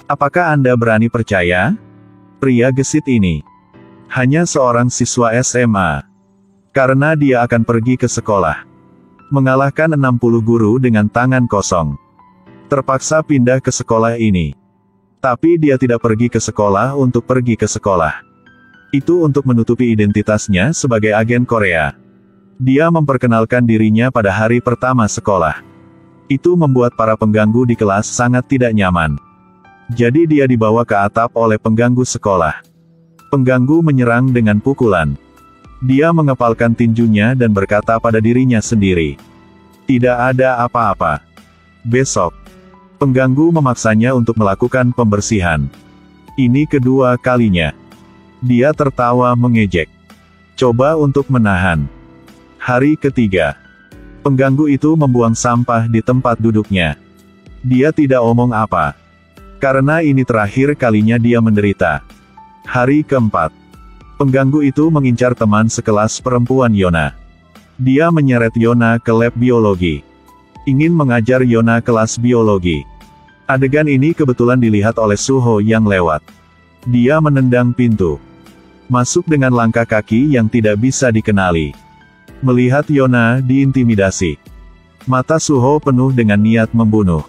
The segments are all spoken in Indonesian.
Apakah Anda berani percaya? Pria gesit ini hanya seorang siswa SMA. Karena dia akan pergi ke sekolah. Mengalahkan 60 guru dengan tangan kosong. Terpaksa pindah ke sekolah ini. Tapi dia tidak pergi ke sekolah untuk pergi ke sekolah. Itu untuk menutupi identitasnya sebagai agen Korea. Dia memperkenalkan dirinya pada hari pertama sekolah. Itu membuat para pengganggu di kelas sangat tidak nyaman. Jadi dia dibawa ke atap oleh pengganggu sekolah. Pengganggu menyerang dengan pukulan. Dia mengepalkan tinjunya dan berkata pada dirinya sendiri, "Tidak ada apa-apa." Besok, pengganggu memaksanya untuk melakukan pembersihan. Ini kedua kalinya. Dia tertawa mengejek. Coba untuk menahan. Hari ketiga, pengganggu itu membuang sampah di tempat duduknya. Dia tidak omong apa. Karena ini terakhir kalinya dia menderita. Hari keempat, pengganggu itu mengincar teman sekelas perempuan Yona. Dia menyeret Yona ke lab biologi. Ingin mengajar Yona kelas biologi. Adegan ini kebetulan dilihat oleh Suho yang lewat. Dia menendang pintu. Masuk dengan langkah kaki yang tidak bisa dikenali. Melihat Yona diintimidasi. Mata Suho penuh dengan niat membunuh.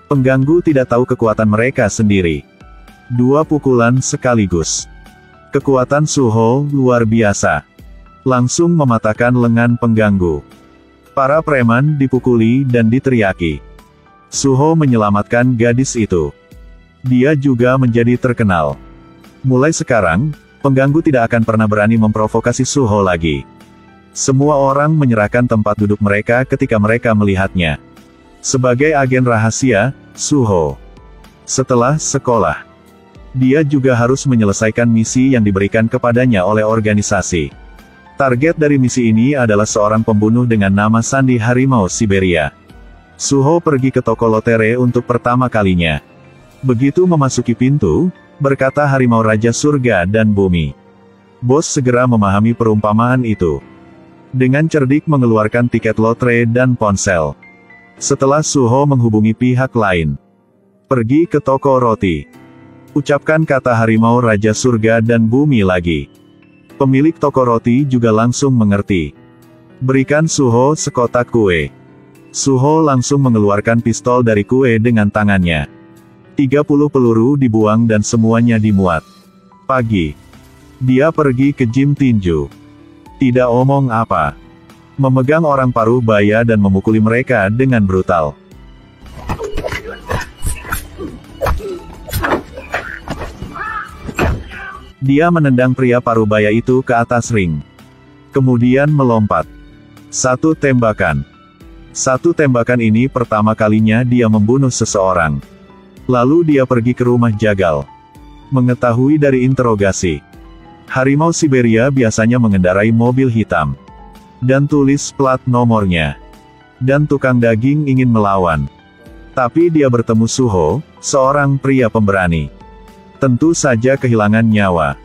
Pengganggu tidak tahu kekuatan mereka sendiri. 2 pukulan sekaligus. Kekuatan Suho luar biasa. Langsung mematahkan lengan pengganggu. Para preman dipukuli dan diteriaki. Suho menyelamatkan gadis itu. Dia juga menjadi terkenal. Mulai sekarang, pengganggu tidak akan pernah berani memprovokasi Suho lagi. Semua orang menyerahkan tempat duduk mereka ketika mereka melihatnya. Sebagai agen rahasia, Suho. Setelah sekolah, dia juga harus menyelesaikan misi yang diberikan kepadanya oleh organisasi. Target dari misi ini adalah seorang pembunuh dengan nama Sandi Harimau Siberia. Suho pergi ke toko lotere untuk pertama kalinya. Begitu memasuki pintu, berkata Harimau Raja Surga dan Bumi. Bos segera memahami perumpamaan itu. Dengan cerdik mengeluarkan tiket lotre dan ponsel. Setelah Suho menghubungi pihak lain. Pergi ke toko roti. Ucapkan kata Harimau Raja Surga dan Bumi lagi. Pemilik toko roti juga langsung mengerti. Berikan Suho sekotak kue. Suho langsung mengeluarkan pistol dari kue dengan tangannya. 30 peluru dibuang dan semuanya dimuat. Pagi. Dia pergi ke gym tinju. Tidak omong apa. Memegang orang paruh baya dan memukuli mereka dengan brutal. Dia menendang pria paruh baya itu ke atas ring. Kemudian melompat. 1 tembakan. 1 tembakan ini pertama kalinya dia membunuh seseorang. Lalu dia pergi ke rumah Jagal. Mengetahui dari interogasi. Harimau Siberia biasanya mengendarai mobil hitam. Dan tulis plat nomornya. Dan tukang daging ingin melawan. Tapi dia bertemu Suho, seorang pria pemberani. Tentu saja kehilangan nyawa.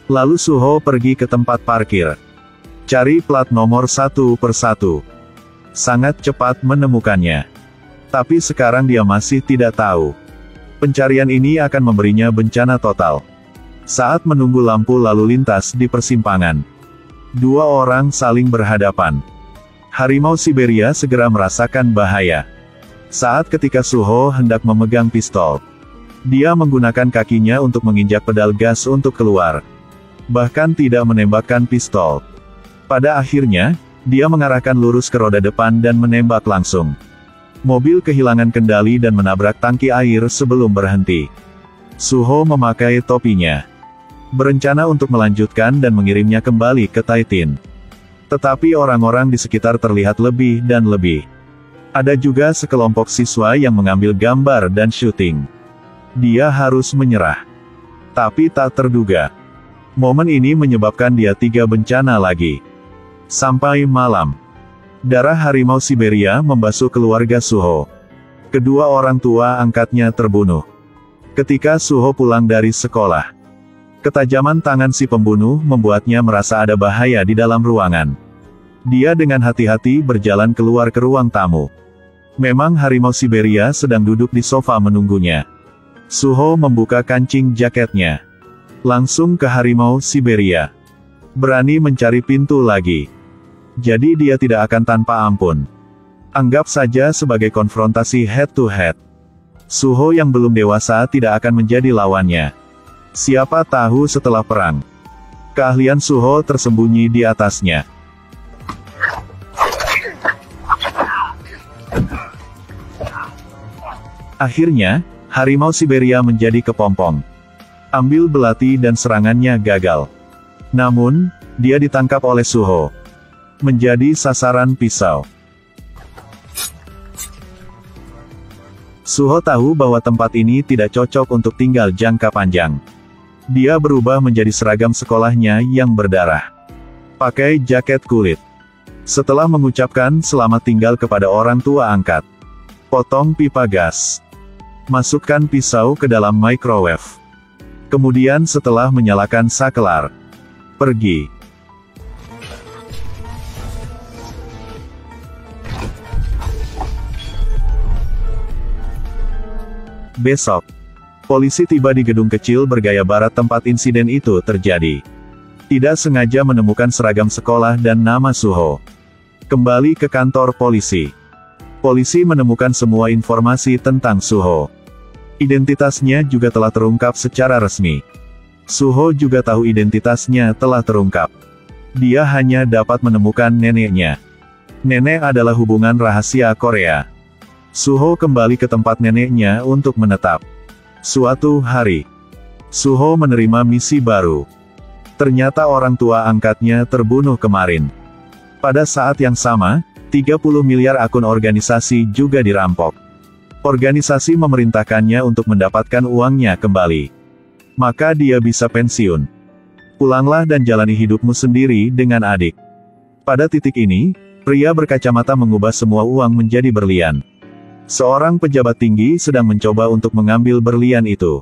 Lalu Suho pergi ke tempat parkir. Cari plat nomor 1 persatu. Sangat cepat menemukannya. Tapi sekarang dia masih tidak tahu. Pencarian ini akan memberinya bencana total. Saat menunggu lampu lalu lintas di persimpangan. 2 orang saling berhadapan. Harimau Siberia segera merasakan bahaya. Saat ketika Suho hendak memegang pistol. Dia menggunakan kakinya untuk menginjak pedal gas untuk keluar. Bahkan tidak menembakkan pistol. Pada akhirnya, dia mengarahkan lurus ke roda depan dan menembak langsung. Mobil kehilangan kendali dan menabrak tangki air sebelum berhenti. Suho memakai topinya. Berencana untuk melanjutkan dan mengirimnya kembali ke Taitin. Tetapi orang-orang di sekitar terlihat lebih dan lebih. Ada juga sekelompok siswa yang mengambil gambar dan syuting. Dia harus menyerah. Tapi tak terduga. Momen ini menyebabkan dia 3 bencana lagi. Sampai malam. Darah harimau Siberia membasuh keluarga Suho. Kedua orang tua angkatnya terbunuh. Ketika Suho pulang dari sekolah, ketajaman tangan si pembunuh membuatnya merasa ada bahaya di dalam ruangan. Dia dengan hati-hati berjalan keluar ke ruang tamu. Memang harimau Siberia sedang duduk di sofa menunggunya. Suho membuka kancing jaketnya. Langsung ke harimau Siberia. Berani mencari pintu lagi. Jadi dia tidak akan tanpa ampun. Anggap saja sebagai konfrontasi head to head. Suho yang belum dewasa tidak akan menjadi lawannya. Siapa tahu setelah perang, keahlian Suho tersembunyi di atasnya. Akhirnya, harimau Siberia menjadi kepompong. Ambil belati dan serangannya gagal. Namun, dia ditangkap oleh Suho. Menjadi sasaran pisau. Suho tahu bahwa tempat ini tidak cocok untuk tinggal jangka panjang. Dia berubah menjadi seragam sekolahnya yang berdarah. Pakai jaket kulit. Setelah mengucapkan selamat tinggal kepada orang tua angkat, potong pipa gas. Masukkan pisau ke dalam microwave. Kemudian setelah menyalakan saklar, pergi. Besok, polisi tiba di gedung kecil bergaya barat tempat insiden itu terjadi. Tidak sengaja menemukan seragam sekolah dan nama Suho. Kembali ke kantor polisi. Polisi menemukan semua informasi tentang Suho. Identitasnya juga telah terungkap secara resmi. Suho juga tahu identitasnya telah terungkap. Dia hanya dapat menemukan neneknya. Nenek adalah hubungan rahasia Korea. Suho kembali ke tempat neneknya untuk menetap. Suatu hari, Suho menerima misi baru. Ternyata orang tua angkatnya terbunuh kemarin. Pada saat yang sama, 30 miliar akun organisasi juga dirampok. Organisasi memerintahkannya untuk mendapatkan uangnya kembali. Maka dia bisa pensiun. Pulanglah dan jalani hidupmu sendiri dengan adik. Pada titik ini, pria berkacamata mengubah semua uang menjadi berlian. Seorang pejabat tinggi sedang mencoba untuk mengambil berlian itu.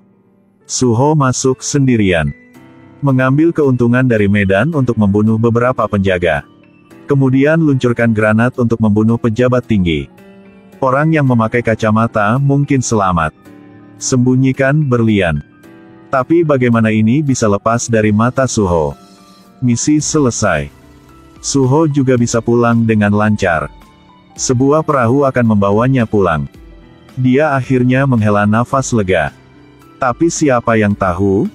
Suho masuk sendirian. Mengambil keuntungan dari medan untuk membunuh beberapa penjaga. Kemudian luncurkan granat untuk membunuh pejabat tinggi. Orang yang memakai kacamata mungkin selamat. Sembunyikan berlian. Tapi bagaimana ini bisa lepas dari mata Suho? Misi selesai. Suho juga bisa pulang dengan lancar. Sebuah perahu akan membawanya pulang. Dia akhirnya menghela nafas lega. Tapi siapa yang tahu?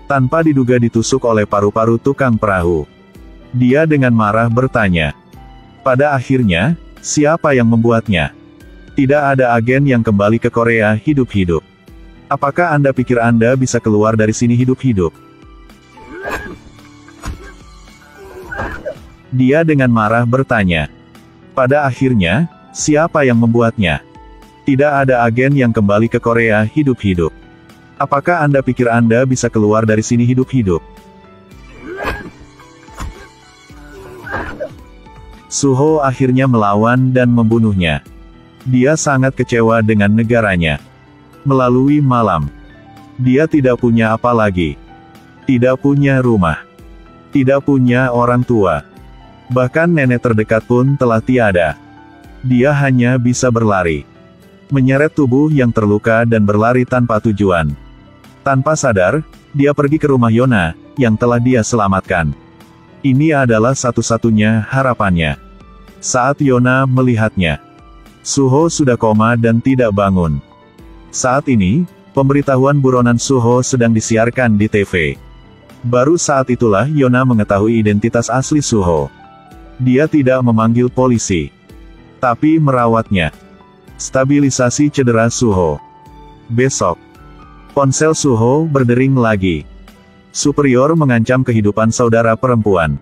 Tanpa diduga ditusuk oleh paru-paru tukang perahu. Dia dengan marah bertanya. Pada akhirnya, siapa yang membuatnya? Tidak ada agen yang kembali ke Korea hidup-hidup. Apakah Anda pikir Anda bisa keluar dari sini hidup-hidup? Dia dengan marah bertanya. Pada akhirnya, siapa yang membuatnya? Tidak ada agen yang kembali ke Korea hidup-hidup. Apakah Anda pikir Anda bisa keluar dari sini hidup-hidup? Suho akhirnya melawan dan membunuhnya. Dia sangat kecewa dengan negaranya. Melalui malam, dia tidak punya apa lagi. Tidak punya rumah. Tidak punya orang tua. Bahkan nenek terdekat pun telah tiada. Dia hanya bisa berlari. Menyeret tubuh yang terluka dan berlari tanpa tujuan. Tanpa sadar, dia pergi ke rumah Yona, yang telah dia selamatkan. Ini adalah satu-satunya harapannya. Saat Yona melihatnya, Suho sudah koma dan tidak bangun. Saat ini, pemberitahuan buronan Suho sedang disiarkan di TV. Baru saat itulah Yona mengetahui identitas asli Suho. Dia tidak memanggil polisi, tapi merawatnya. Stabilisasi cedera Suho. Besok, ponsel Suho berdering lagi. Superior mengancam kehidupan saudara perempuan.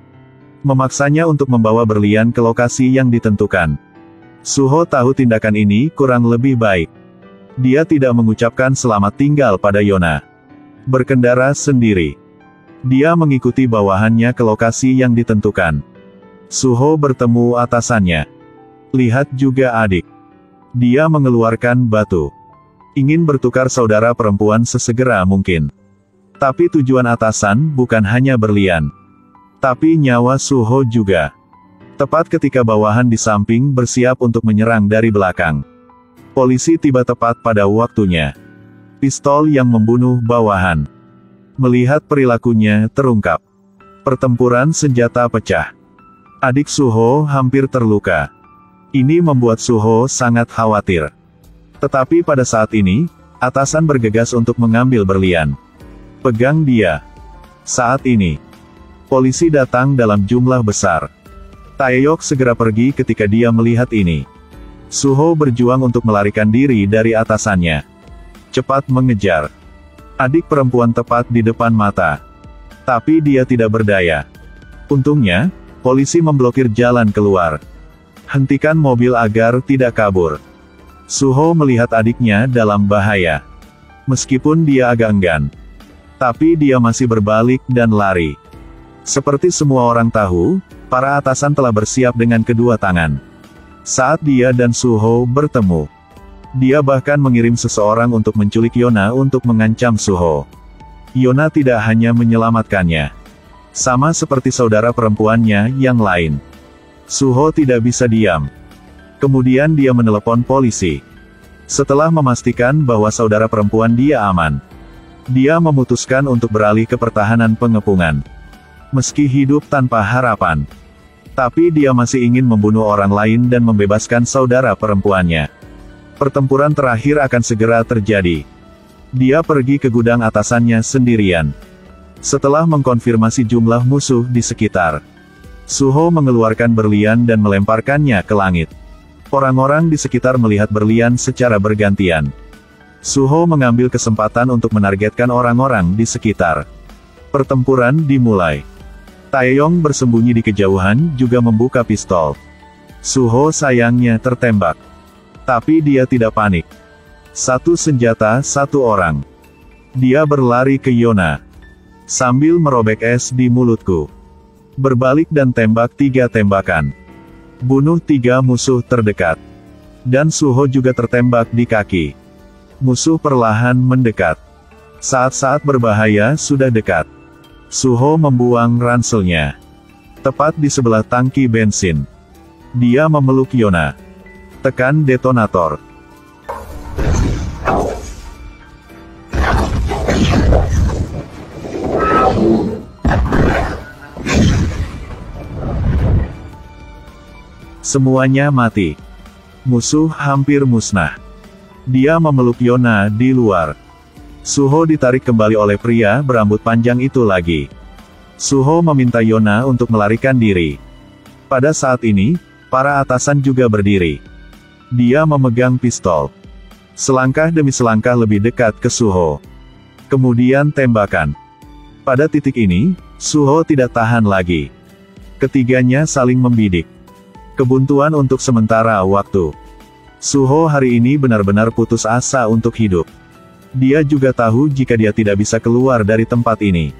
Memaksanya untuk membawa berlian ke lokasi yang ditentukan. Suho tahu tindakan ini kurang lebih baik. Dia tidak mengucapkan selamat tinggal pada Yona. Berkendara sendiri. Dia mengikuti bawahannya ke lokasi yang ditentukan. Suho bertemu atasannya. Lihat juga adik. Dia mengeluarkan batu. Ingin bertukar saudara perempuan sesegera mungkin. Tapi tujuan atasan bukan hanya berlian, tapi nyawa Suho juga. Tepat ketika bawahan di samping bersiap untuk menyerang dari belakang, polisi tiba tepat pada waktunya. Pistol yang membunuh bawahan. Melihat perilakunya terungkap, pertempuran senjata pecah. Adik Suho hampir terluka. Ini membuat Suho sangat khawatir. Tetapi pada saat ini, atasan bergegas untuk mengambil berlian. Pegang dia. Saat ini, polisi datang dalam jumlah besar. Taeyok segera pergi ketika dia melihat ini. Suho berjuang untuk melarikan diri dari atasannya. Cepat mengejar adik perempuan tepat di depan mata. Tapi dia tidak berdaya. Untungnya, polisi memblokir jalan keluar. Hentikan mobil agar tidak kabur. Suho melihat adiknya dalam bahaya. Meskipun dia agak enggan, tapi dia masih berbalik dan lari. Seperti semua orang tahu, para atasan telah bersiap dengan kedua tangan. Saat dia dan Suho bertemu, dia bahkan mengirim seseorang untuk menculik Yona untuk mengancam Suho. Yona tidak hanya menyelamatkannya. Sama seperti saudara perempuannya yang lain, Suho tidak bisa diam. Kemudian dia menelepon polisi. Setelah memastikan bahwa saudara perempuan dia aman, dia memutuskan untuk beralih ke pertahanan pengepungan. Meski hidup tanpa harapan, tapi dia masih ingin membunuh orang lain dan membebaskan saudara perempuannya. Pertempuran terakhir akan segera terjadi. Dia pergi ke gudang atasannya sendirian. Setelah mengkonfirmasi jumlah musuh di sekitar, Suho mengeluarkan berlian dan melemparkannya ke langit. Orang-orang di sekitar melihat berlian secara bergantian. Suho mengambil kesempatan untuk menargetkan orang-orang di sekitar. Pertempuran dimulai. Taeyong bersembunyi di kejauhan juga membuka pistol. Suho sayangnya tertembak. Tapi dia tidak panik. Satu senjata, satu orang. Dia berlari ke Yona. Sambil merobek es di mulutku. Berbalik dan tembak 3 tembakan. Bunuh 3 musuh terdekat. Dan Suho juga tertembak di kaki. Musuh perlahan mendekat. Saat-saat berbahaya sudah dekat. Suho membuang ranselnya. Tepat di sebelah tangki bensin. Dia memeluk Yona. Tekan detonator. Semuanya mati. Musuh hampir musnah. Dia memeluk Yona di luar. Suho ditarik kembali oleh pria berambut panjang itu lagi. Suho meminta Yona untuk melarikan diri. Pada saat ini, para atasan juga berdiri. Dia memegang pistol. Selangkah demi selangkah lebih dekat ke Suho. Kemudian tembakan. Pada titik ini, Suho tidak tahan lagi. Ketiganya saling membidik. Kebuntuan untuk sementara waktu. Suho hari ini benar-benar putus asa untuk hidup. Dia juga tahu jika dia tidak bisa keluar dari tempat ini.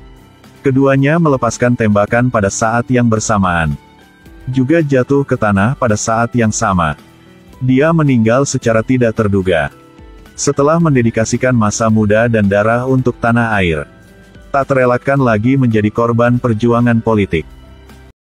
Keduanya melepaskan tembakan pada saat yang bersamaan. Juga jatuh ke tanah pada saat yang sama. Dia meninggal secara tidak terduga. Setelah mendedikasikan masa muda dan darah untuk tanah air, tak terelakkan lagi menjadi korban perjuangan politik.